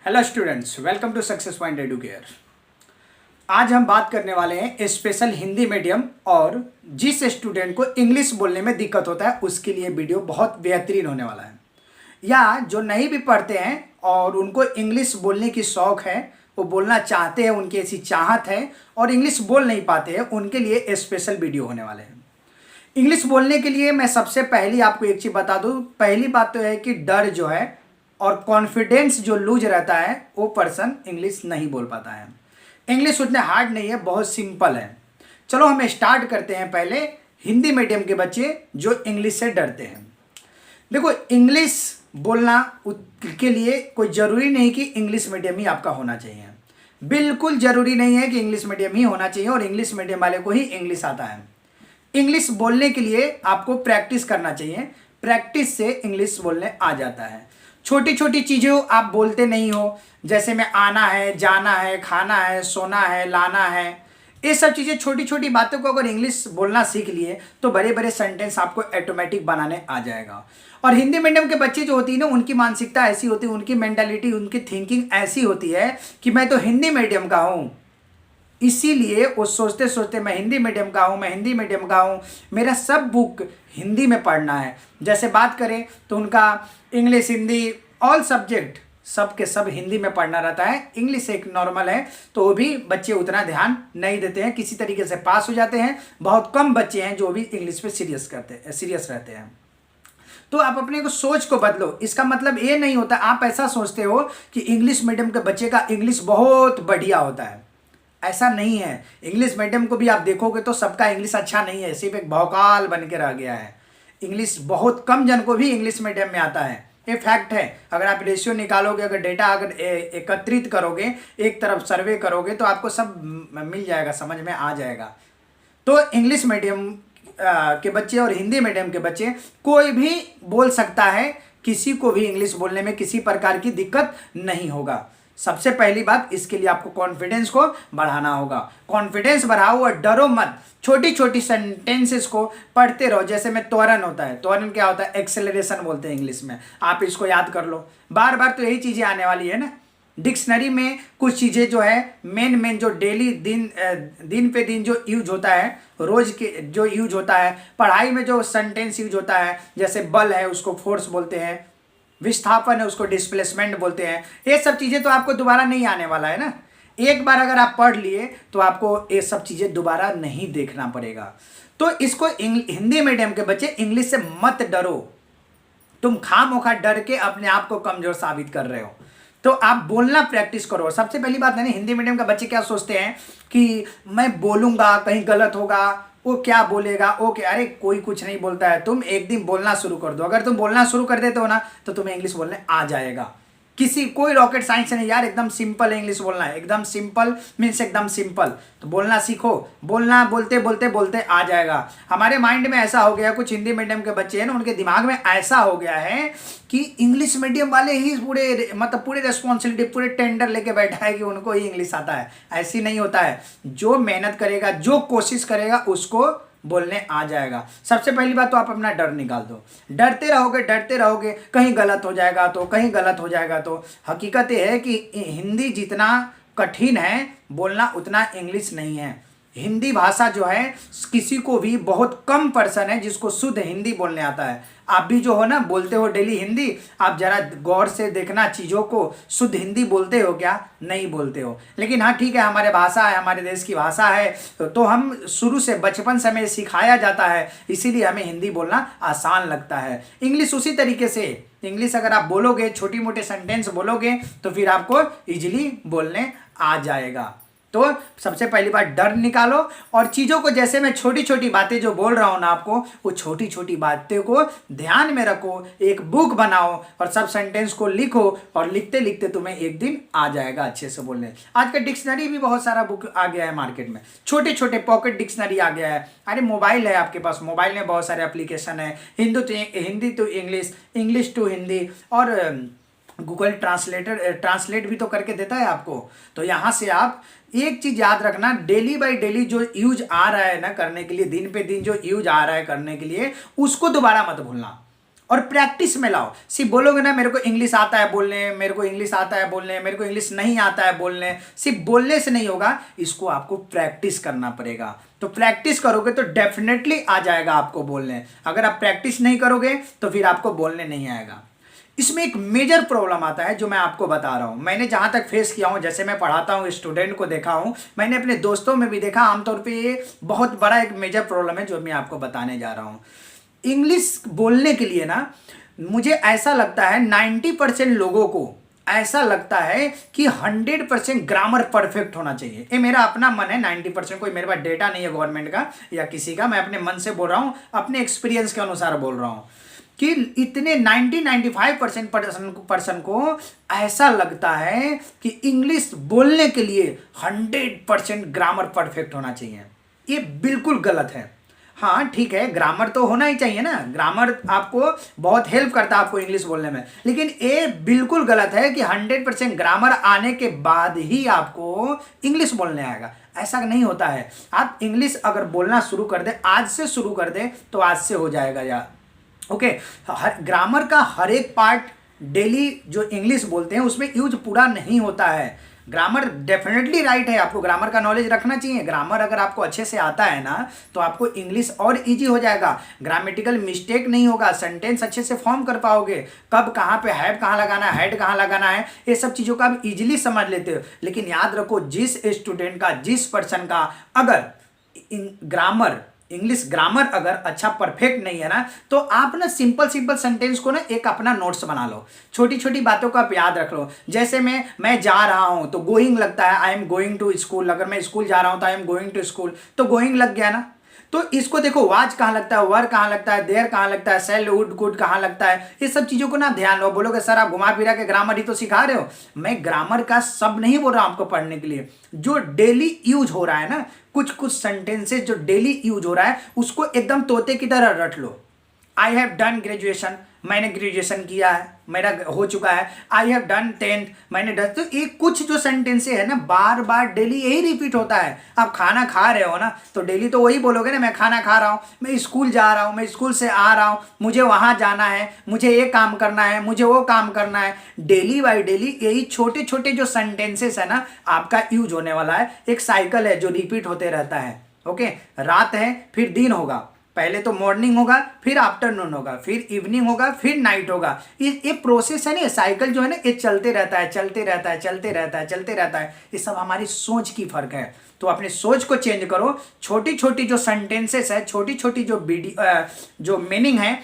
Hello students, welcome to Success Point Educare. आज हम बात करने वाले हैं स्पेशल हिंदी मीडियम और जिस स्टूडेंट को इंग्लिश बोलने में दिक्कत होता है उसके लिए वीडियो बहुत बेहतरीन होने वाला है। या जो नहीं भी पढ़ते हैं और उनको इंग्लिश बोलने की शौक है, वो बोलना चाहते हैं, उनकी ऐसी चाहत है और इंग्लिश बोल नहीं पाते हैं, उनके लिए स्पेशल वीडियो होने वाले हैं। इंग्लिश बोलने के लिए मैं सबसे पहली आपको एक चीज़ बता दूं। पहली बात तो है कि डर जो है और कॉन्फिडेंस जो लूज रहता है वो पर्सन इंग्लिश नहीं बोल पाता है। इंग्लिश उतने हार्ड नहीं है, बहुत सिंपल है। चलो हम स्टार्ट करते हैं। पहले हिंदी मीडियम के बच्चे जो इंग्लिश से डरते हैं, देखो इंग्लिश बोलना के लिए कोई ज़रूरी नहीं कि इंग्लिश मीडियम ही आपका होना चाहिए। बिल्कुल ज़रूरी नहीं है कि इंग्लिश मीडियम ही होना चाहिए और इंग्लिश मीडियम वाले को ही इंग्लिश आता है। इंग्लिश बोलने के लिए आपको प्रैक्टिस करना चाहिए। प्रैक्टिस से इंग्लिश बोलने आ जाता है। छोटी छोटी चीज़ें आप बोलते नहीं हो, जैसे मैं आना है, जाना है, खाना है, सोना है, लाना है, ये सब चीज़ें, छोटी छोटी बातों को अगर इंग्लिश बोलना सीख लिए तो बड़े बड़े सेंटेंस आपको ऑटोमेटिक बनाने आ जाएगा। और हिंदी मीडियम के बच्चे जो होती है ना, उनकी मानसिकता ऐसी होती है, उनकी मेंटालिटी, उनकी थिंकिंग ऐसी होती है कि मैं तो हिंदी मीडियम का हूँ, इसीलिए वो सोचते सोचते मैं हिंदी मीडियम का हूँ, मैं हिंदी मीडियम का हूँ, मेरा सब बुक हिंदी में पढ़ना है। जैसे बात करें तो उनका इंग्लिश, हिंदी, ऑल सब्जेक्ट सब के सब हिंदी में पढ़ना रहता है। इंग्लिश एक नॉर्मल है तो वो भी बच्चे उतना ध्यान नहीं देते हैं, किसी तरीके से पास हो जाते हैं। बहुत कम बच्चे हैं जो भी इंग्लिश पे सीरियस रहते हैं। तो आप अपने को सोच को बदलो। इसका मतलब ये नहीं होता आप ऐसा सोचते हो कि इंग्लिश मीडियम के बच्चे का इंग्लिश बहुत बढ़िया होता है, ऐसा नहीं है। इंग्लिश मीडियम को भी आप देखोगे तो सबका इंग्लिश अच्छा नहीं है, सिर्फ एक भौकाल बन के रह गया है। इंग्लिश बहुत कम जन को भी इंग्लिश मीडियम में आता है, ये फैक्ट है। अगर आप रेशियो निकालोगे, अगर डेटा अगर एकत्रित करोगे, एक तरफ सर्वे करोगे तो आपको सब मिल जाएगा, समझ में आ जाएगा। तो इंग्लिश मीडियम के बच्चे और हिंदी मीडियम के बच्चे कोई भी बोल सकता है, किसी को भी इंग्लिश बोलने में किसी प्रकार की दिक्कत नहीं होगा। सबसे पहली बात, इसके लिए आपको कॉन्फिडेंस को बढ़ाना होगा। कॉन्फिडेंस बढ़ाओ और डरो मत। छोटी छोटी सेंटेंसेस को पढ़ते रहो। जैसे में त्वरण होता है, त्वरण क्या होता है? एक्सेलरेशन बोलते हैं इंग्लिश में। आप इसको याद कर लो, बार बार तो यही चीज़ें आने वाली है ना। डिक्शनरी में कुछ चीज़ें जो है मेन जो डेली दिन पे दिन जो यूज होता है, रोज के जो यूज होता है, पढ़ाई में जो सेंटेंस यूज होता है, जैसे बल है उसको फोर्स बोलते हैं, विस्थापन है उसको डिस्प्लेसमेंट बोलते हैं। ये सब चीज़ें तो आपको दोबारा नहीं आने वाला है ना। एक बार अगर आप पढ़ लिए तो आपको ये सब चीज़ें दोबारा नहीं देखना पड़ेगा। तो इसको हिंदी मीडियम के बच्चे इंग्लिश से मत डरो। तुम खामोखा डर के अपने आप को कमजोर साबित कर रहे हो। तो आप बोलना प्रैक्टिस करो। सबसे पहली बात है ना, हिंदी मीडियम के बच्चे क्या सोचते हैं कि मैं बोलूँगा कहीं गलत होगा, वो क्या बोलेगा, ओके। अरे कोई कुछ नहीं बोलता है, तुम एक दिन बोलना शुरू कर दो। अगर तुम बोलना शुरू कर देते हो ना तो तुम्हें इंग्लिश बोलने आ जाएगा। कोई रॉकेट साइंस नहीं यार, एकदम सिंपल इंग्लिश बोलना है। एकदम सिंपल मीन्स एकदम सिंपल। तो बोलना सीखो, बोलना बोलते बोलते बोलते आ जाएगा। हमारे माइंड में ऐसा हो गया, कुछ हिंदी मीडियम के बच्चे हैं ना, उनके दिमाग में ऐसा हो गया है कि इंग्लिश मीडियम वाले ही पूरे रिस्पॉन्सिबिलिटी, पूरे टेंडर लेके बैठा है कि उनको ही इंग्लिश आता है। ऐसी नहीं होता है। जो मेहनत करेगा, जो कोशिश करेगा, उसको बोलने आ जाएगा। सबसे पहली बात तो आप अपना डर निकाल दो। डरते रहोगे कहीं गलत हो जाएगा तो, कहीं गलत हो जाएगा तो। हकीकत ये है कि हिंदी जितना कठिन है बोलना उतना इंग्लिश नहीं है। हिंदी भाषा जो है, किसी को भी बहुत कम पर्सन है जिसको शुद्ध हिंदी बोलने आता है। आप भी जो हो ना, बोलते हो डेली हिंदी, आप जरा गौर से देखना चीज़ों को, शुद्ध हिंदी बोलते हो क्या? नहीं बोलते हो। लेकिन हाँ ठीक है, हमारे भाषा है, हमारे देश की भाषा है, तो हम शुरू से बचपन से हमें सिखाया जाता है, इसीलिए हमें हिंदी बोलना आसान लगता है। इंग्लिश उसी तरीके से, इंग्लिश अगर आप बोलोगे, छोटी मोटे सेंटेंस बोलोगे तो फिर आपको ईजिली बोलने आ जाएगा। तो सबसे पहली बात डर निकालो और चीज़ों को, जैसे मैं छोटी छोटी बातें जो बोल रहा हूँ ना आपको, वो छोटी छोटी बातें को ध्यान में रखो। एक बुक बनाओ और सब सेंटेंस को लिखो और लिखते लिखते तुम्हें एक दिन आ जाएगा अच्छे से बोलने। आज का डिक्शनरी भी बहुत सारा बुक आ गया है मार्केट में, छोटे छोटे पॉकेट डिक्शनरी आ गया है। अरे मोबाइल है आपके पास, मोबाइल में बहुत सारे एप्लीकेशन है, Hindi to English, English to Hindi, और गूगल ट्रांसलेट भी तो करके देता है आपको। तो यहाँ से आप एक चीज याद रखना, डेली बाय डेली जो यूज आ रहा है ना करने के लिए, दिन पे दिन जो यूज आ रहा है करने के लिए, उसको दोबारा मत भूलना। और प्रैक्टिस में लाओ। सिर्फ बोलोगे ना मेरे को इंग्लिश आता है बोलने, मेरे को इंग्लिश आता है बोलने, मेरे को इंग्लिश नहीं आता है बोलने, सिर्फ बोलने से नहीं होगा, इसको आपको प्रैक्टिस करना पड़ेगा। तो प्रैक्टिस करोगे तो डेफिनेटली आ जाएगा आपको बोलने। अगर आप प्रैक्टिस नहीं करोगे तो फिर आपको बोलने नहीं आएगा। इसमें एक मेजर प्रॉब्लम आता है जो मैं आपको बता रहा हूँ, मैंने जहाँ तक फेस किया हूँ, जैसे मैं पढ़ाता हूँ स्टूडेंट को देखा हूँ, मैंने अपने दोस्तों में भी देखा, आमतौर पे ये बहुत बड़ा एक मेजर प्रॉब्लम है जो मैं आपको बताने जा रहा हूँ। इंग्लिश बोलने के लिए ना मुझे ऐसा लगता है 90% लोगों को ऐसा लगता है कि 100% ग्रामर परफेक्ट होना चाहिए। ये मेरा अपना मन है, 90%, कोई मेरे पास डेटा नहीं है गवर्नमेंट का या किसी का, मैं अपने मन से बोल रहा हूँ, अपने एक्सपीरियंस के अनुसार बोल रहा हूँ कि इतने 90-95% पर्सन को ऐसा लगता है कि इंग्लिश बोलने के लिए 100% ग्रामर परफेक्ट होना चाहिए। ये बिल्कुल गलत है। हाँ ठीक है, ग्रामर तो होना ही चाहिए ना, ग्रामर आपको बहुत हेल्प करता है आपको इंग्लिश बोलने में, लेकिन ये बिल्कुल गलत है कि 100% ग्रामर आने के बाद ही आपको इंग्लिश बोलने आएगा। ऐसा नहीं होता है। आप इंग्लिश अगर बोलना शुरू कर दे, आज से शुरू कर दे, तो आज से हो जाएगा यार। ओके, ग्रामर का हर एक पार्ट डेली जो इंग्लिश बोलते हैं उसमें यूज पूरा नहीं होता है। ग्रामर डेफिनेटली राइट है, आपको ग्रामर का नॉलेज रखना चाहिए। ग्रामर अगर आपको अच्छे से आता है ना तो आपको इंग्लिश और इजी हो जाएगा, ग्रामेटिकल मिस्टेक नहीं होगा, सेंटेंस अच्छे से फॉर्म कर पाओगे, कब कहाँ पे हैव कहाँ लगाना है, हेड कहाँ लगाना है, ये सब चीज़ों का आप इजीली समझ लेते हो। लेकिन याद रखो, जिस स्टूडेंट का, जिस पर्सन का अगर ग्रामर, इंग्लिश ग्रामर अगर अच्छा परफेक्ट नहीं है ना, तो आप ना सिंपल सेंटेंस को ना एक अपना नोट्स बना लो, छोटी छोटी बातों को आप याद रख लो। जैसे मैं जा रहा हूं तो गोइंग लगता है, I am going to school. अगर मैं स्कूल जा रहा हूं तो I am going to school, तो गोइंग लग गया ना। तो इसको देखो, वाच कहाँ लगता है, वर कहाँ लगता है, देर कहाँ लगता है, सेल वुड कुड कहाँ लगता है, ये सब चीज़ों को ना ध्यान लो। बोलोगे सर आप घुमा फिरा के ग्रामर ही तो सिखा रहे हो। मैं ग्रामर का सब नहीं बोल रहा हूँ आपको पढ़ने के लिए, जो डेली यूज हो रहा है ना, कुछ सेंटेंसेस जो डेली यूज हो रहा है उसको एकदम तोते की तरह रट लो। आई हैव डन ग्रेजुएशन, मैंने ग्रेजुएशन किया है, मेरा हो चुका है। आई हैव डन 10th, मैंने डन। तो ये कुछ जो सेंटेंसेस है ना, बार बार डेली यही रिपीट होता है। आप खाना खा रहे हो ना, तो डेली तो वही बोलोगे ना, मैं खाना खा रहा हूँ, मैं स्कूल जा रहा हूँ, मैं स्कूल से आ रहा हूँ, मुझे वहाँ जाना है, मुझे ये काम करना है, मुझे वो काम करना है। डेली बाई डेली यही छोटे छोटे जो सेंटेंसेस है ना आपका यूज होने वाला है। एक साइकिल है जो रिपीट होते रहता है। ओके, रात है फिर दिन होगा, पहले तो मॉर्निंग होगा, फिर आफ्टरनून होगा, फिर इवनिंग होगा, फिर नाइट होगा। ये प्रोसेस है ना, साइकिल जो है ना, ये चलते रहता है, चलते रहता है, चलते रहता है, चलते रहता है। ये सब हमारी सोच की फर्क है। तो अपनी सोच को चेंज करो, छोटी छोटी जो सेंटेंसेस है, छोटी छोटी जो मीनिंग है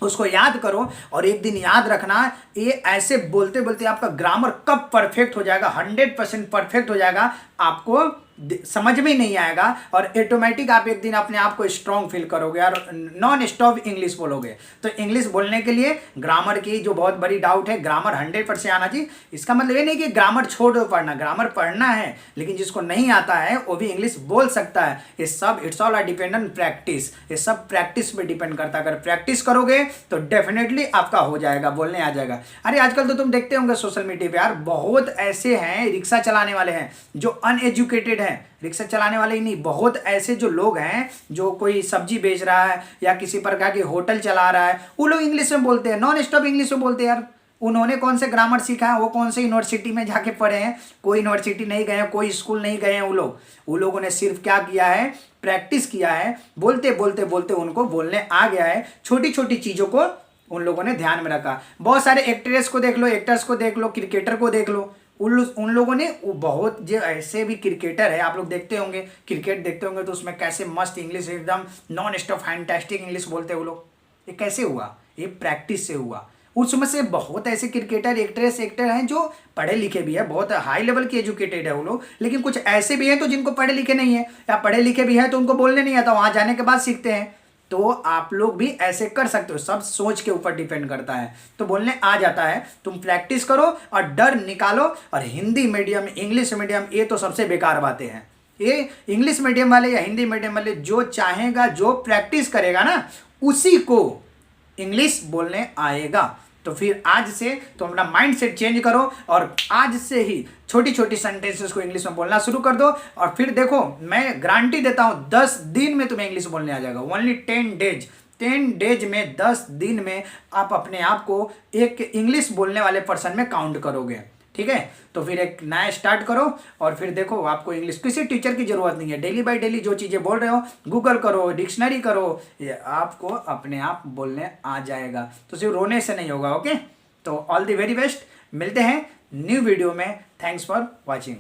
उसको याद करो, और एक दिन याद रखना, ये ऐसे बोलते बोलते आपका ग्रामर कब परफेक्ट हो जाएगा, 100% परफेक्ट हो जाएगा, आपको समझ में ही नहीं आएगा, और ऑटोमेटिक आप एक दिन अपने आप को स्ट्रॉन्ग फील करोगे और नॉन स्टॉप इंग्लिश बोलोगे। तो इंग्लिश बोलने के लिए ग्रामर की जो बहुत बड़ी डाउट है, ग्रामर 100% आना चाहिए। इसका मतलब ये नहीं कि ग्रामर छोड़ दो पढ़ना, ग्रामर पढ़ना है, लेकिन जिसको नहीं आता है वो भी इंग्लिश बोल सकता है। ये सब it's all depend on practice, ये सब प्रैक्टिस पे डिपेंड करता है। अगर प्रैक्टिस करोगे तो डेफिनेटली आपका हो जाएगा, बोलने आ जाएगा। अरे आजकल तो तुम देखते होंगे सोशल मीडिया पे यार, बहुत ऐसे हैं रिक्शा चलाने वाले हैं जो अनएजुकेटेड हैं। रिक्शा चलाने वाले ही नहीं, बहुत ऐसे जो लोग हैं, जो कोई सब्जी बेच रहा है या किसी प्रकार की होटल चला रहा है, वो लोग इंग्लिश में बोलते हैं, नॉन स्टॉप इंग्लिश में बोलते हैं यार। उन्होंने कौन से ग्रामर सीखा है, वो कौन से यूनिवर्सिटी में जाके पढ़े हैं, कोई यूनिवर्सिटी नहीं गए हैं, कोई स्कूल नहीं गए हैं। वो लोगों ने सिर्फ क्या किया है, प्रैक्टिस किया है, बोलते बोलते बोलते उनको बोलने आ गया है। छोटी छोटी चीज़ों को उन लोगों ने ध्यान में रखा। बहुत सारे एक्ट्रेस को देख लो, एक्टर्स को देख लो, क्रिकेटर को देख लो, उन लोगों ने बहुत जो ऐसे भी क्रिकेटर है, आप लोग देखते होंगे, क्रिकेट देखते होंगे तो उसमें कैसे मस्त इंग्लिश, एकदम नॉन स्टॉप फैंटास्टिक इंग्लिश बोलते हैं वो लोग। ये कैसे हुआ? ये प्रैक्टिस से हुआ। उसमें से बहुत ऐसे क्रिकेटर, एक्टर हैं जो पढ़े लिखे भी है, बहुत हाई लेवल के एजुकेटेड है वो लोग, लेकिन कुछ ऐसे भी हैं तो जिनको पढ़े लिखे नहीं है, या पढ़े लिखे भी है तो उनको बोलने नहीं आता, वहाँ जाने के बाद सीखते हैं। तो आप लोग भी ऐसे कर सकते हो, सब सोच के ऊपर डिपेंड करता है। तो बोलने आ जाता है, तुम प्रैक्टिस करो और डर निकालो। और हिंदी मीडियम, इंग्लिश मीडियम, ये तो सबसे बेकार बातें हैं। ये इंग्लिश मीडियम वाले या हिंदी मीडियम वाले जो चाहेगा, जो प्रैक्टिस करेगा ना, उसी को इंग्लिश बोलने आएगा। तो फिर आज से तो अपना माइंड सेट चेंज करो और आज से ही छोटी छोटी सेंटेंसेस को इंग्लिश में बोलना शुरू कर दो। और फिर देखो, मैं गारंटी देता हूँ 10 दिन में तुम्हें इंग्लिश बोलने आ जाएगा। ओनली 10 days, 10 डेज में, 10 दिन में आप अपने आप को एक इंग्लिश बोलने वाले पर्सन में काउंट करोगे। ठीक है, तो फिर एक नया स्टार्ट करो और फिर देखो आपको इंग्लिश किसी टीचर की जरूरत नहीं है। डेली बाय डेली जो चीज़ें बोल रहे हो गूगल करो, डिक्शनरी करो, ये आपको अपने आप बोलने आ जाएगा। तो सिर्फ रोने से नहीं होगा। ओके, तो ऑल द वेरी बेस्ट, मिलते हैं न्यू वीडियो में। Thanks for watching.